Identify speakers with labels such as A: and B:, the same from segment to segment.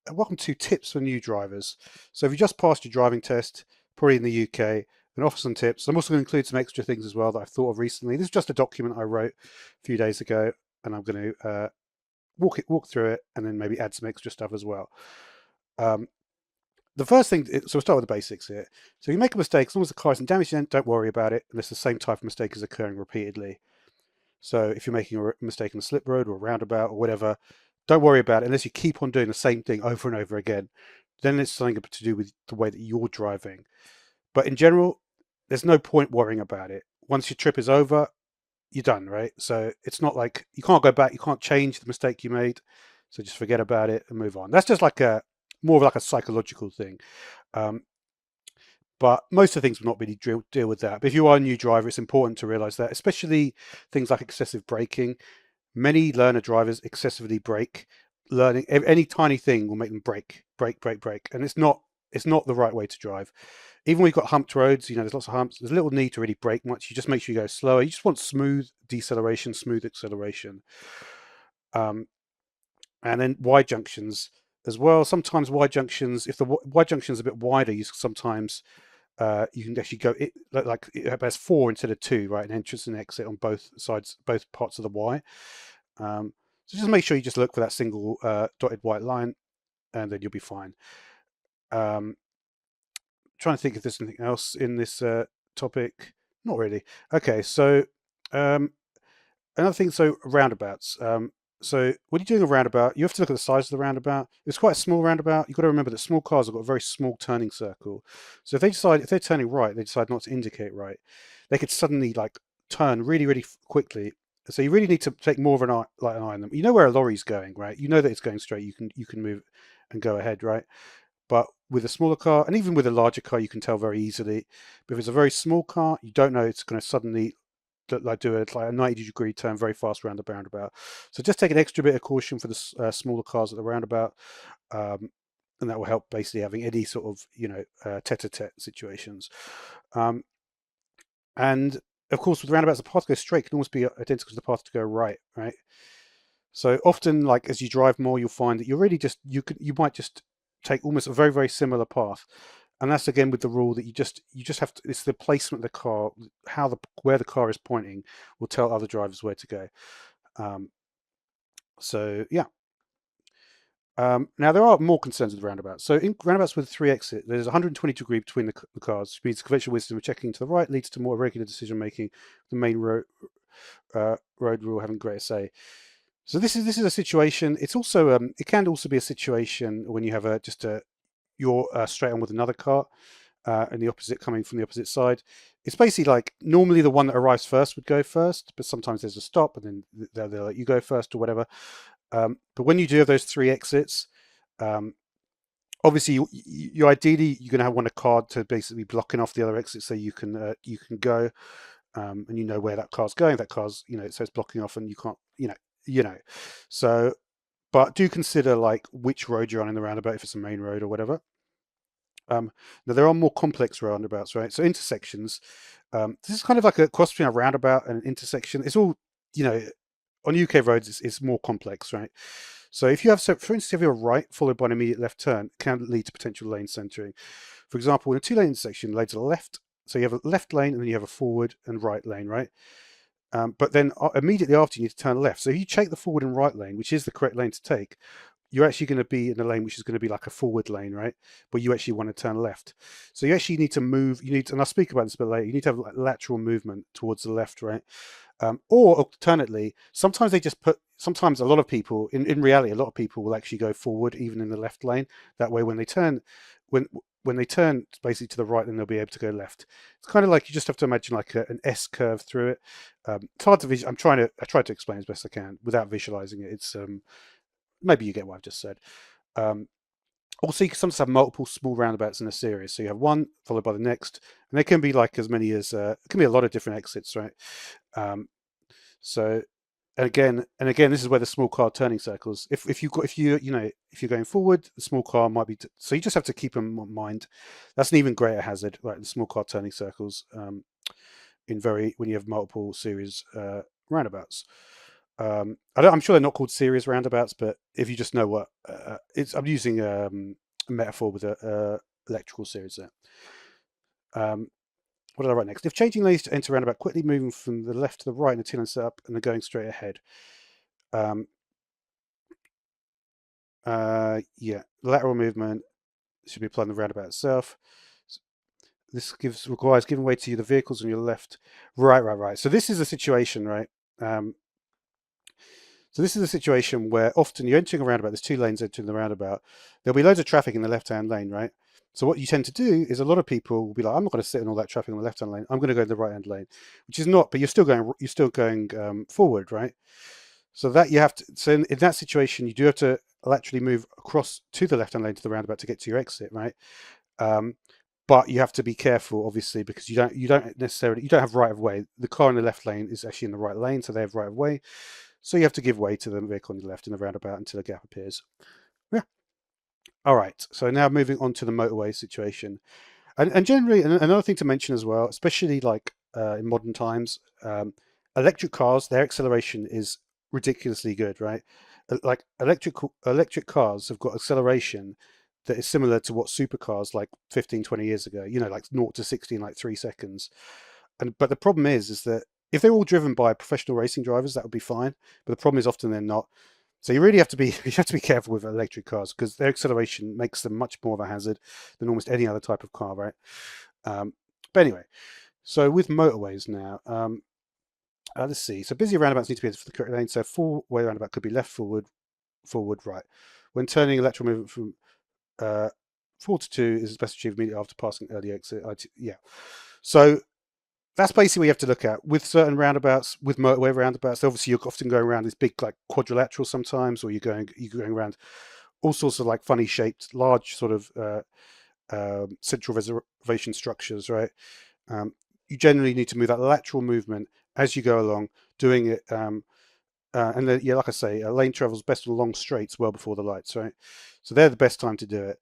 A: welcome to Tips for New Drivers. So if you just passed your driving test, probably in the UK, and offer some tips. I'm also going to include some extra things as well that I've thought of recently. This is just a document I wrote a few days ago, and I'm going to walk through it and then maybe add some extra stuff as well. Um, the first thing, so we'll start with the basics here. So if you make a mistake, as long as the car isn't damaged, then don't worry about it unless the same type of mistake is occurring repeatedly. So if you're making a mistake on a slip road or a roundabout or whatever, don't worry about it unless you keep on doing the same thing over and over again. Then it's something to do with the way that you're driving. But in general, there's no point worrying about it. Once your trip is over, you're done, right? So it's not like you can't go back, you can't change the mistake you made. So just forget about it and move on. That's just like a more of like a psychological thing. Um, but most of the things will not really deal with that. But if you are a new driver, it's important to realize that, especially things like excessive braking. Many learner drivers excessively brake. Learning any tiny thing will make them brake, and it's not the right way to drive. Even when you've got humped roads, there's lots of humps. There's little need to really brake much. You just make sure you go slower. You just want smooth deceleration, smooth acceleration. Um, and then wide junctions as well. Sometimes wide junctions, if the wide junction is a bit wider, you can actually go like it has 4 instead of 2, right? An entrance and exit on both sides, both parts of the Y. So just make sure you just look for that single dotted white line, and then you'll be fine. Trying to think if there's anything else in this topic. Not really. Okay, so another thing, so roundabouts. So when you're doing a roundabout, you have to look at the size of the roundabout. It's quite a small roundabout. You've got to remember that small cars have got a very small turning circle. So if they're turning right, they decide not to indicate right, they could suddenly like turn really, really quickly. So you really need to take more of an eye on them. You know where a lorry's going, right? You know that it's going straight. You can move and go ahead, right? But with a smaller car, and even with a larger car, you can tell very easily. But if it's a very small car, you don't know it's going to suddenly do a 90-degree turn very fast around the roundabout. So just take an extra bit of caution for the smaller cars at the roundabout, and that will help basically having any sort of tete-a-tete situations. And of course, with roundabouts, the path to go straight can almost be identical to the path to go right, right? So often, like as you drive more, you'll find that you're really just you might just take almost a very, very similar path. And that's again with the rule that you just have to, it's the placement of the car, where the car is pointing will tell other drivers where to go. So yeah. Now there are more concerns with roundabouts. So in roundabouts with 3 exit, there's 120 degree between the cars, which means conventional wisdom of checking to the right leads to more regular decision making. The main road rule having greater say. So this is a situation. It's also it can also be a situation when you have you're straight on with another car, and the opposite coming from the opposite side. It's basically like normally the one that arrives first would go first, but sometimes there's a stop and then they'll let you go first or whatever. But when you do have those 3 exits, obviously you ideally you're going to want a card to basically blocking off the other exits so you can go, and you know where that car's going. That car's so it's blocking off and you can't so. But do consider like which road you're on in the roundabout, if it's a main road or whatever. Now there are more complex roundabouts, right? So intersections. This is kind of like a cross between a roundabout and an intersection. It's all on UK roads. It's more complex, right? So if you have, so for instance, if you're right followed by an immediate left turn, it can lead to potential lane centering. For example, in a 2-lane intersection, lane to the left. So you have a left lane and then you have a forward and right lane, right? But then immediately after, you need to turn left. So if you take the forward and right lane, which is the correct lane to take, you're actually going to be in a lane which is going to be like a forward lane, right? But you actually want to turn left. So you actually need to move. And I'll speak about this a bit later. You need to have like lateral movement towards the left, right? Or alternately, sometimes sometimes a lot of people, in reality, a lot of people will actually go forward even in the left lane. That way, when they turn, when they turn basically to the right, then they'll be able to go left. It's kind of like you just have to imagine like an S curve through it. It's hard to visualize. I try to explain as best I can without visualizing it. It's maybe you get what I've just said. Also, you can sometimes have multiple small roundabouts in a series. So you have one followed by the next, and there can be like as many as it can be a lot of different exits, right? So, and again, this is where the small car turning circles. If you're going forward, the small car might be. So you just have to keep in mind that's an even greater hazard, right? The small car turning circles when you have multiple series roundabouts. I'm sure they're not called series roundabouts, but if you just know what I'm using a metaphor with a electrical series there. What did I write next? If changing lanes to enter roundabout, quickly moving from the left to the right in the two-lane setup and then going straight ahead. Yeah, lateral movement should be applied in the roundabout itself. This requires giving way to the vehicles on your left. Right. So this is a situation, right? So this is a situation where often you're entering a roundabout, there's two lanes entering the roundabout. There'll be loads of traffic in the left-hand lane, right? So what you tend to do is a lot of people will be like, I'm not going to sit in all that traffic on the left-hand lane. I'm going to go in the right-hand lane, which is not, but you're still going forward, right? So that you have to, so in that situation, you do have to laterally move across to the left-hand lane to the roundabout to get to your exit, right? But you have to be careful, obviously, because you don't have right of way. The car in the left lane is actually in the right lane, so they have right of way. So you have to give way to the vehicle on the left in the roundabout until a gap appears. Yeah. All right. So now moving on to the motorway situation, and generally another thing to mention as well, especially like in modern times, electric cars, their acceleration is ridiculously good, right? Like electric cars have got acceleration that is similar to what supercars like 15, 20 years ago, like 0 to 60 in like 3 seconds. But the problem is that if they're all driven by professional racing drivers, that would be fine. But the problem is often they're not. So you really have to be careful with electric cars because their acceleration makes them much more of a hazard than almost any other type of car, right? But anyway, so with motorways now, let's see. So busy roundabouts need to be for the correct lane. So four-way roundabout could be left, forward, right. When turning, electrical movement from 4 to 2 is best achieved immediately after passing early exit. Yeah. So that's basically what you have to look at with certain roundabouts, with motorway roundabouts. Obviously, you're often going around this big like quadrilateral sometimes, or you're going around all sorts of like funny shaped, large sort of central reservation structures, right? You generally need to move that lateral movement as you go along, doing it. And then, yeah, like I say, lane travels best on long straights well before the lights, right? So they're the best time to do it.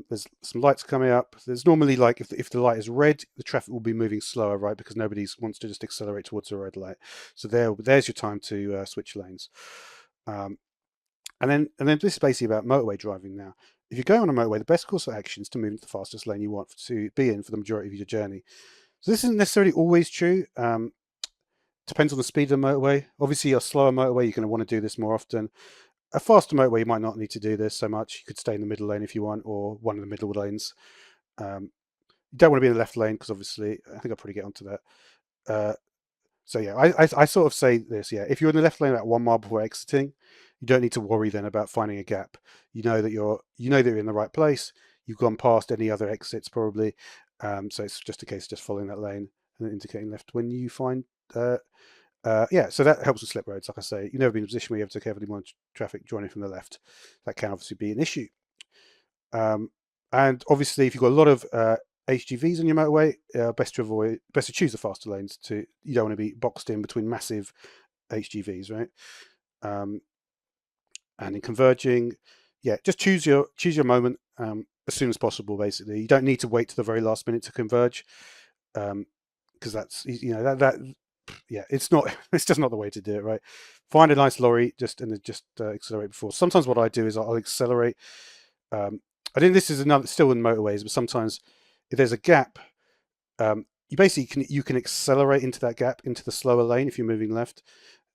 A: There's some lights coming up. There's normally like if the light is red, the traffic will be moving slower, right? Because nobody wants to just accelerate towards a red light. So there's your time to switch lanes. And then this is basically about motorway driving now. If you're going on a motorway, the best course of action is to move into the fastest lane you want to be in for the majority of your journey. So this isn't necessarily always true. Depends on the speed of the motorway. Obviously, a slower motorway, you're going to want to do this more often. A faster motorway, you might not need to do this so much. You could stay in the middle lane if you want, or one of the middle lanes. You don't want to be in the left lane because obviously, I think I'll probably get onto that. So yeah, I sort of say this, yeah, if you're in the left lane about 1 mile before exiting, you don't need to worry then about finding a gap. You know that you're in the right place. You've gone past any other exits probably. So it's just a case of just following that lane and then indicating left when you find yeah, so that helps with slip roads. Like I say, you've never been in a position where you have to carefully monitor traffic joining from the left. That can obviously be an issue. And obviously, if you've got a lot of HGVs on your motorway, best to choose the faster lanes. You don't want to be boxed in between massive HGVs, right? And in converging, yeah, just choose your moment as soon as possible. Basically, you don't need to wait to the very last minute to converge, because that's yeah, it's just not the way to do it, right? Find a nice lorry, just accelerate before. Sometimes what I do is I'll accelerate. I think this is still in motorways, but sometimes if there's a gap, you basically can accelerate into that gap into the slower lane if you're moving left.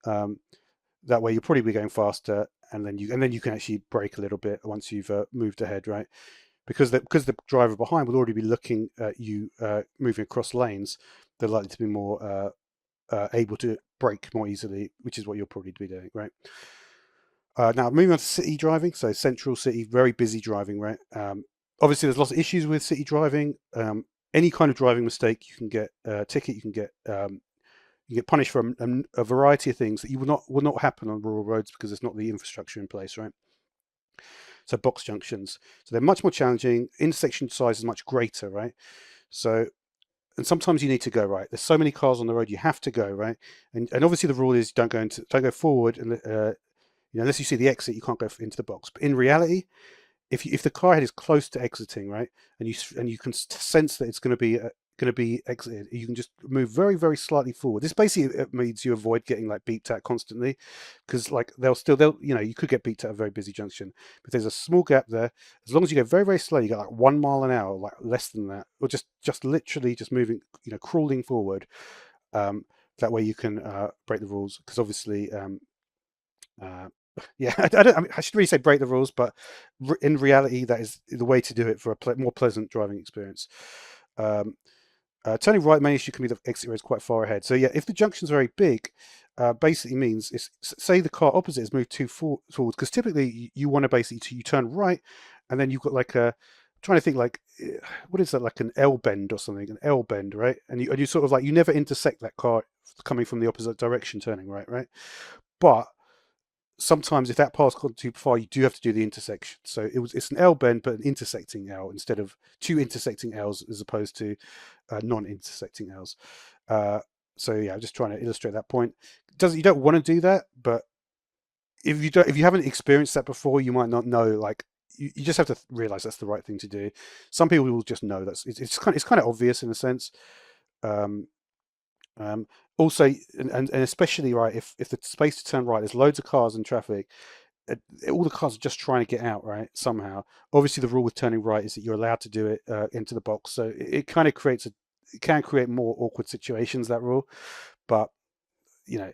A: That way you'll probably be going faster, and then you can actually brake a little bit once you've moved ahead, right? Because the driver behind will already be looking at you moving across lanes. They're likely to be more able to brake more easily, which is what you'll probably be doing, right? Now moving on to city driving, so central city, very busy driving, right? Obviously, there's lots of issues with city driving. Any kind of driving mistake, you can get a ticket. You can get punished for a variety of things that will not happen on rural roads because there's not the infrastructure in place, right? So box junctions, so they're much more challenging. Intersection size is much greater, right? So, and sometimes you need to go right. There's so many cars on the road, you have to go right. And obviously the rule is don't go forward, and unless you see the exit, you can't go into the box. But in reality, if the car head is close to exiting, right, and you can sense that it's going to be going to be exited, you can just move very, very slightly forward. This basically means you avoid getting like beeped at constantly, because like they'll you could get beeped at a very busy junction. But there's a small gap there. As long as you go very, very slow, you get like 1 mile an hour, like less than that, or just literally just moving, crawling forward. That way you can break the rules, because obviously uh, yeah, I should really say break the rules, but in reality, that is the way to do it for a more pleasant driving experience. Turning right main issue can be the exit roads quite far ahead. So yeah, if the junction's very big, basically means say the car opposite has moved too forward, because typically you want to basically you turn right, and then you've got like a, I'm trying to think, like what is that, like an L bend or something, an L bend, right? And you sort of like, you never intersect that car coming from the opposite direction turning right. But sometimes if that path's gone too far, you do have to do the intersection. So it's an L bend, but an intersecting L instead of two intersecting L's, as opposed to non-intersecting L's. So yeah, I'm just trying to illustrate that point. You don't want to do that, but if you haven't experienced that before, you might not know. Like you just have to realize that's the right thing to do. Some people will just know it's kind of obvious in a sense. Um, Also, and especially right, if the space to turn right, there's loads of cars and traffic. All the cars are just trying to get out right somehow. Obviously, the rule with turning right is that you're allowed to do it into the box, so it kind of creates it can create more awkward situations, that rule. But you know,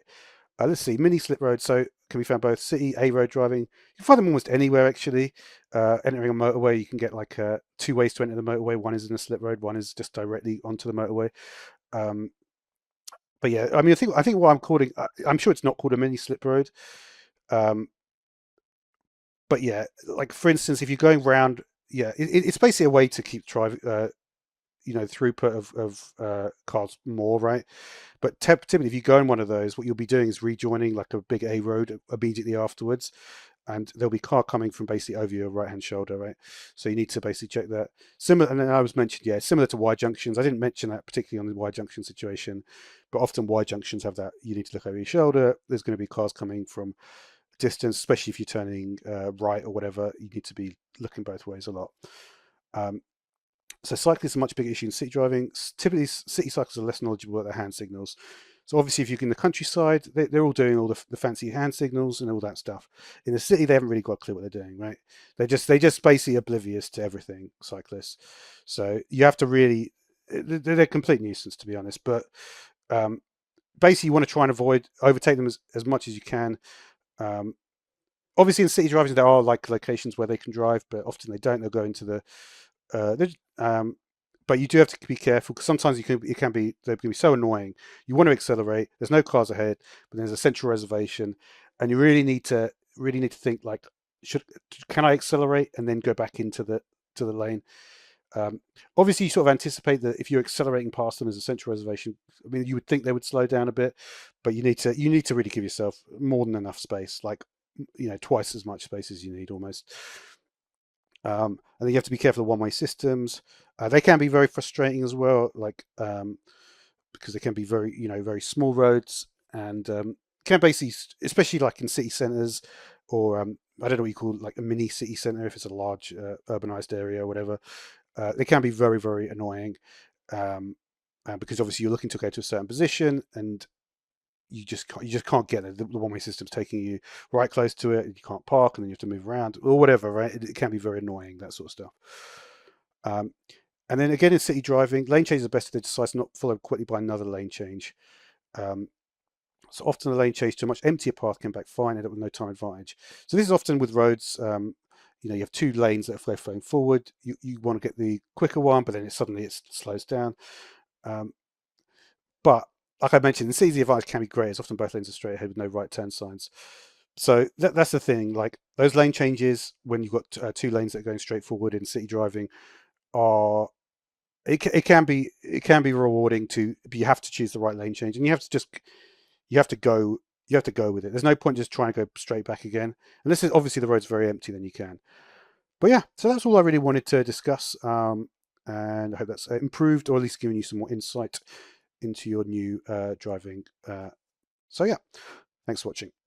A: let's see, mini slip roads. So can be found both city, A road driving. You can find them almost anywhere actually. Entering a motorway, you can get like two ways to enter the motorway. One is in a slip road, one is just directly onto the motorway. But yeah, I mean, I think what I'm calling, I'm sure it's not called a mini slip road. Um, but yeah, like for instance, if you're going round, yeah, it's basically a way to keep throughput of cars more, right? But typically, if you go in one of those, what you'll be doing is rejoining like a big A road immediately afterwards, and there'll be car coming from basically over your right hand shoulder, right? So you need to basically check that. Similar, and then I was mentioned, yeah, similar to Y junctions. I didn't mention that particularly on the Y junction situation, but often Y junctions have that. You need to look over your shoulder. There's going to be cars coming from distance, especially if you're turning right or whatever. You need to be looking both ways a lot. So cycling is a much bigger issue in city driving. Typically, city cyclists are less knowledgeable about their hand signals. So obviously, if you're in the countryside, they're all doing all the fancy hand signals and all that stuff. In the city, they haven't really got a clue what they're doing, right? They just basically oblivious to everything, cyclists. So you have to really, they're a complete nuisance, to be honest. But basically, you want to try and overtake them as much as you can. Obviously, in city driving, there are like locations where they can drive, but often they don't. They'll go into the but you do have to be careful, because sometimes they can be so annoying. You want to accelerate. There's no cars ahead, but there's a central reservation, and you really need to think like, can I accelerate and then go back into the lane? Obviously, you sort of anticipate that if you're accelerating past them as a central reservation, I mean, you would think they would slow down a bit, but you need to really give yourself more than enough space, like twice as much space as you need almost. And then you have to be careful of one-way systems. They can be very frustrating as well, like because they can be very very small roads, and can basically, especially like in city centres, or I don't know what you call like a mini city centre if it's a large urbanized area or whatever. They can be very, very annoying, because obviously you're looking to go to a certain position, and you just can't get there. The one-way system's taking you right close to it, and you can't park, and then you have to move around or whatever, right? It can be very annoying, that sort of stuff. And then again, in city driving, lane changes are best if they decide to not follow quickly by another lane change. So often a lane change to a much emptier path can backfire and end up with no time advantage. So this is often with roads. You have two lanes that are flowing forward. You want to get the quicker one, but then suddenly it slows down. But like I mentioned, the city advantage can be great. It's often both lanes are straight ahead with no right turn signs. So that's the thing. Like those lane changes, when you've got two lanes that are going straight forward in city driving, it can be rewarding but you have to choose the right lane change, and you have to go with it. There's no point just trying to go straight back again. Unless obviously the road's very empty, then you can. But yeah, so that's all I really wanted to discuss. And I hope that's improved, or at least given you some more insight into your new driving. So yeah, thanks for watching.